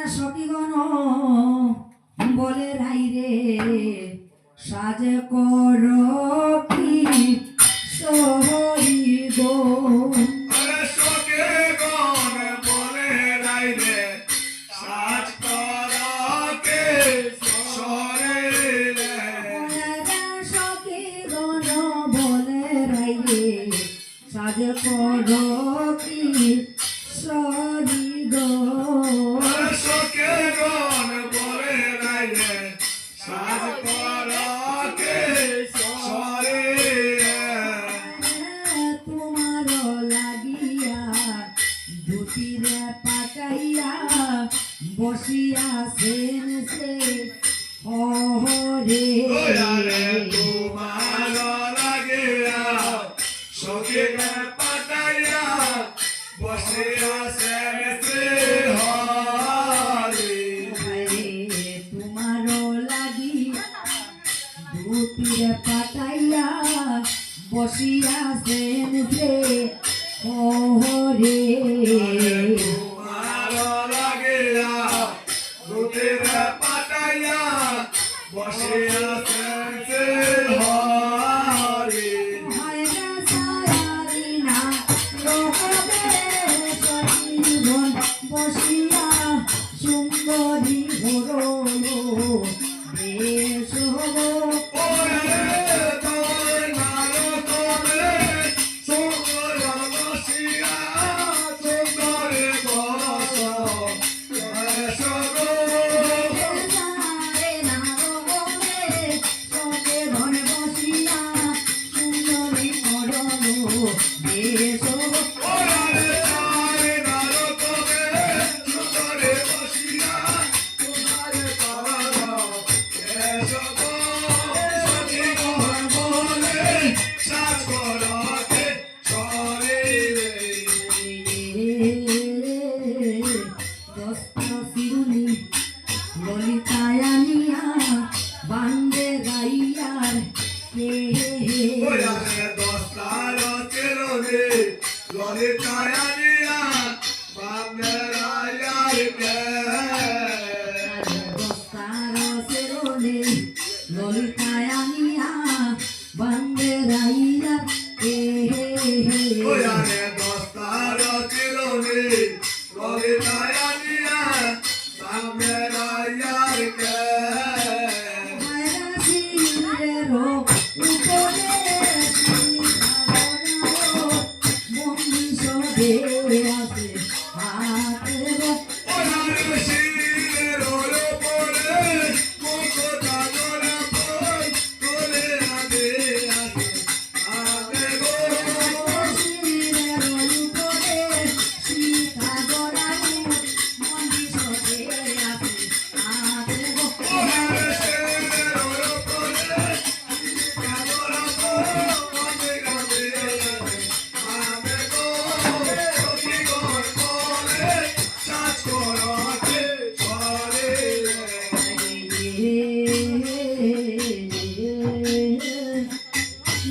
সখীগণ বলে রাইরে সাজ কর কি সহরি গো সখীগণ বলে রাইরে সাজ কর কে সরে সখীগণ বলে রাইরে সাজ কর কি সরি গো সখীগণ বলে রাইরে সাজ কর কে সরে তোমার লাগিয়া ধুতিরে পাকাইয়া বসিয়াছেন সে হরে তোমার লাগিয়া সখীগণ পাতাইয়া বসে আছেন শ্রী হরি তোমার লাগি ধুতিরে পাকাইয়া বসিয়াছেন সে হরে তোমার লাগিয়া দুধের পাতাইয়া বসে আছেন শ্রী হরি বসিয়া সুন্দরী হরণ বেশ ওরে তোর নারকমে সুন্দর বসিয়া সুন্দরে বস সগো ললিতায়ানিয়া বান্দে গাইয়ার কে ললিতায়ানিয়া বান্দে গাইয়ার কে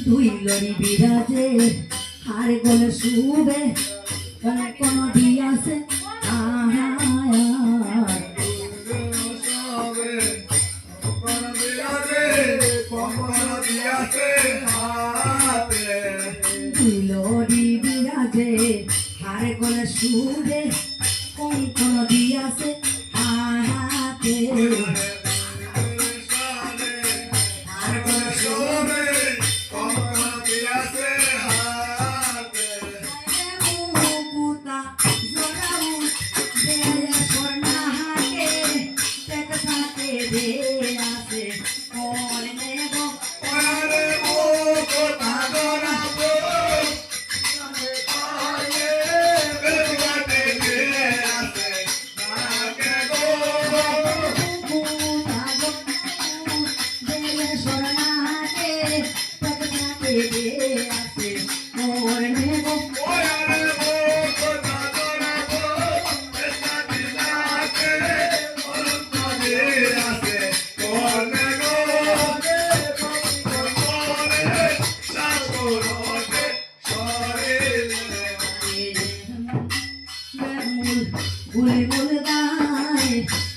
দুই লরি বিরাজে হার গলে শুবে কোন দিয়াছে দুই লরি বিরাজে হার গলে শুবে কোন দিয়াছে হাতে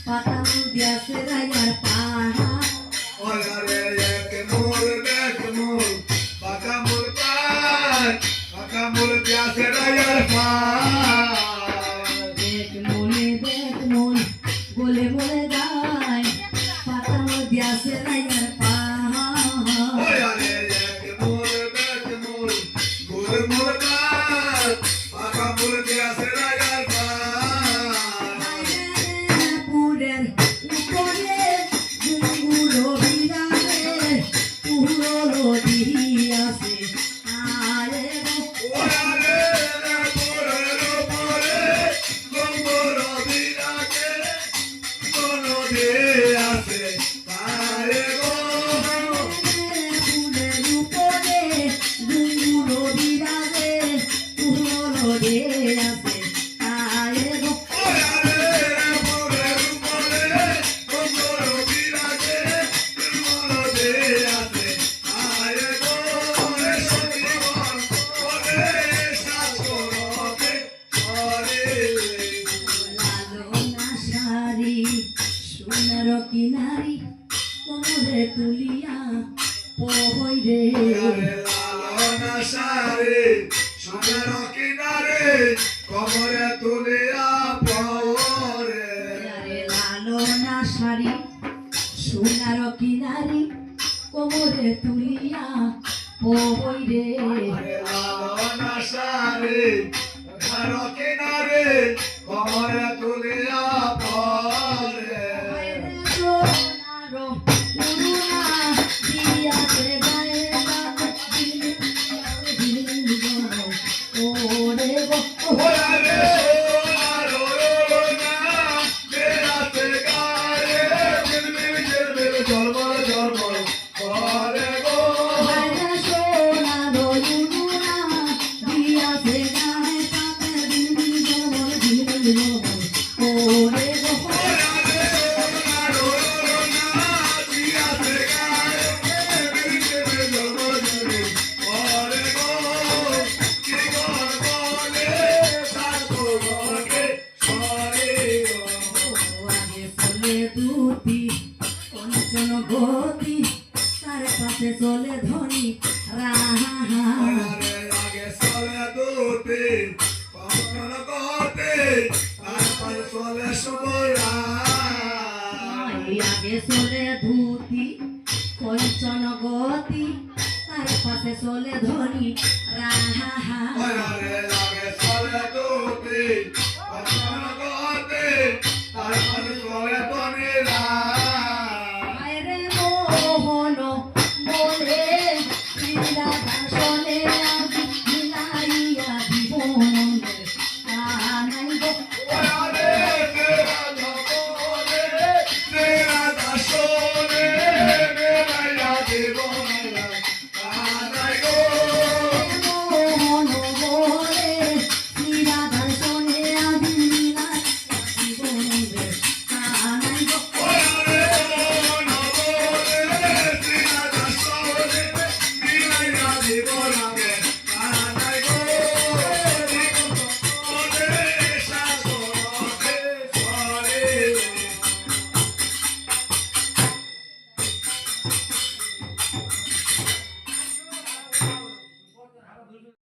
পাতা দিয়াছে রাজার পাহাড় ওরে এক মোর দেখ মোর পাকা মোর পায় পাকা মোর প্যাসে রাজার পায় দেখ মন বলে বলে গায় পাতা দিয়াছে রাজার পাহাড় ওরে এক মোর দেখ মোর মোর মোর পায় পাকা মোর প্যাসে রাজার পায় পুরের উপরে গুঙ্গুলো বিরাজে পুরো দিয়াছে আরে ওরে মোরের উপরে গঙ্গর বিরাজে কোন দে আছে পায়ে গো ফুলের উপরে গুঙ্গুলো বিরাজে পুরো দিয়াছে আরে লালনা শাড়ি সোনার কিনারি কোমরে তুলিয়া পহই রে কমরে তুলিয়া পরে আরে লালনা শাড়ি সোনার কিনারি কোমরে তুলিয়া পহই রে কমরে তুলিয়া পরে সোনার উড়ুনা দিয়াছে গায়ে ওরে গো ওরে সোনার ওরনা বেরাতে গায়ে ঝিলমিল ঝিলমিল ঝলমল ঝলমল করে গো আরে সোনার উড়ুনা দিয়াছে গায়ে পাতে দিল ওরে গো ওরে সোনার ওরনা দিয়াতে গায়ে ঝিলমিল ঝিলমিল ঝলমল ঝলমল করে গো কি গর বলে সাসু গকে সরে গো আগে চলে দুটি কঞ্চন গতি তার পাশে চলে ধনী রাহা ওরে আগে চলে দুটি কখন গতে তারপর চলে সুবরা আগে চলে ধুতি কঞ্চন গতি তার পাশে চলে ধনী রাহা ওরে আগে চলে দুটি কখন গতে তারপর